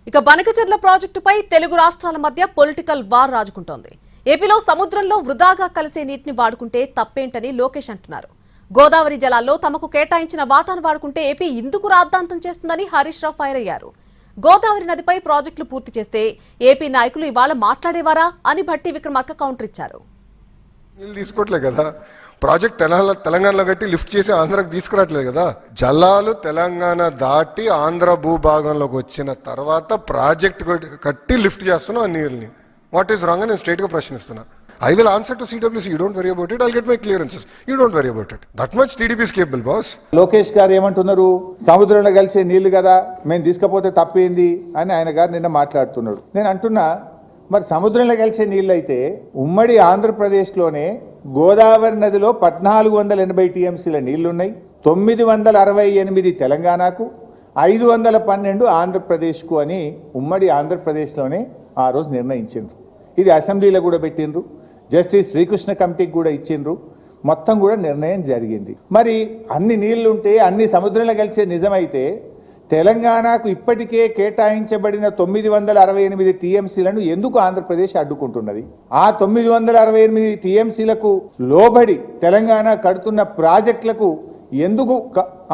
ఇక బనకచెర్ల ప్రాజెక్టుపై తెలుగు రాష్ట్రాల మధ్య పొలిటికల్ వార్ రాజుకుంటోంది. ఏపీలో సముద్రంలో వృధాగా కలిసే నీటిని వాడుకుంటే తప్పేంటని లోకేష్ అంటున్నారు. గోదావరి జలాల్లో తమకు కేటాయించిన వాటాను వాడుకుంటే ఏపీ ఇందుకు రాద్ధాంతం చేస్తుందని హరీష్ రావు ఫైర్ అయ్యారు. గోదావరి నదిపై ప్రాజెక్టులు పూర్తి చేస్తే ఏపీ నాయకులు ఇవాళ మాట్లాడేవారా అని భట్టి విక్రమార్క కౌంటర్ ఇచ్చారు. తీసుకోవట్లేదు కదా, ప్రాజెక్ట్ తెలంగాణలో కట్టి లిఫ్ట్ చేసి ఆంధ్రాకి తీసుకురావట్లేదు కదా. జలాలు తెలంగాణ దాటి ఆంధ్ర భూభాగంలోకి వచ్చిన తర్వాత ప్రాజెక్ట్ కట్టి లిఫ్ట్ చేస్తున్నాం ఆ నీళ్ళని. వాట్ ఈస్ రాంగ్ అని నేను స్ట్రైట్ గా ప్రశ్నిస్తున్నా. I will answer to CWC. You don't worry about it. I'll get my clearances. You don't worry about it. That much TDP is capable, boss. Lokesh గారు ఏమంటున్నారు, సముద్రంలో కలిసే నీళ్లు కదా మేము తీసుకపోతే తప్పేంది అని ఆయన గారు నిన్న మాట్లాడుతున్నాడు. నేను అంటున్నా, మరి సముద్రంలో కలిసే నీళ్ళు అయితే ఉమ్మడి ఆంధ్రప్రదేశ్లోనే గోదావరి నదిలో 1480 టీఎంసీల నీళ్లున్నాయి, 968 తెలంగాణకు, 512 ఆంధ్రప్రదేశ్కు అని ఉమ్మడి ఆంధ్రప్రదేశ్లోనే ఆ రోజు నిర్ణయించిండ్రు. ఇది అసెంబ్లీలో కూడా పెట్టిండ్రు, జస్టిస్ శ్రీకృష్ణ కమిటీకి కూడా ఇచ్చిండ్రు, మొత్తం కూడా నిర్ణయం జరిగింది. మరి అన్ని నీళ్లుంటే అన్ని సముద్రంలో కలిసే నిజమైతే తెలంగాణకు ఇప్పటికే కేటాయించబడిన 968 టీఎంసీలను ఎందుకు ఆంధ్రప్రదేశ్ అడ్డుకుంటున్నది? ఆ 968 టీఎంసీలకు లోబడి తెలంగాణ కడుతున్న ప్రాజెక్టులకు ఎందుకు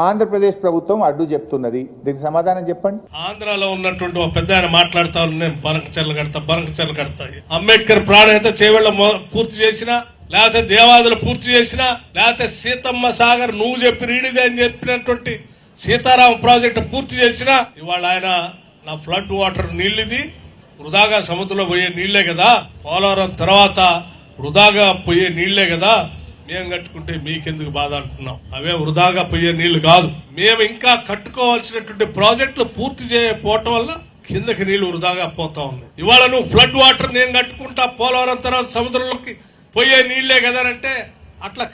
ఆంధ్రప్రదేశ్ ప్రభుత్వం అడ్డు చెప్తున్నది? దీనికి సమాధానం చెప్పండి. ఆంధ్రాలో ఉన్నటువంటి ఒక పెద్ద ఆయన మాట్లాడుతా నేను బనకచెర్ల కడతా అంబేద్కర్ ప్రాణహిత చేవెళ్ళ పూర్తి చేసినా, లేకపోతే దేవాదులు పూర్తి చేసినా, లేకపోతే సీతమ్మ సాగర్ నువ్వు చెప్పి రీడిజ్ అని చెప్పినటువంటి సీతారామ ప్రాజెక్టు పూర్తి చేసినా, ఇవాళ ఆయన నా ఫ్లడ్ వాటర్ నీళ్ళిది వృధాగా సముద్రంలో పోయే నీళ్లే కదా, పోలవరం తర్వాత వృధాగా పోయే నీళ్లే కదా, మేము కట్టుకుంటే మీకెందుకు బాధ అంటున్నాం. అవే వృధాగా పోయే నీళ్లు కాదు, మేము ఇంకా కట్టుకోవాల్సినటువంటి ప్రాజెక్టులు పూర్తి చేయకపోవటం వల్ల కిందకి నీళ్లు వృధాగా పోతా ఉంది. ఇవాళ నువ్వు ఫ్లడ్ వాటర్ నేను కట్టుకుంటా పోలవరం తర్వాత సముద్రంలోకి పోయే నీళ్లే కదానంటే అట్లా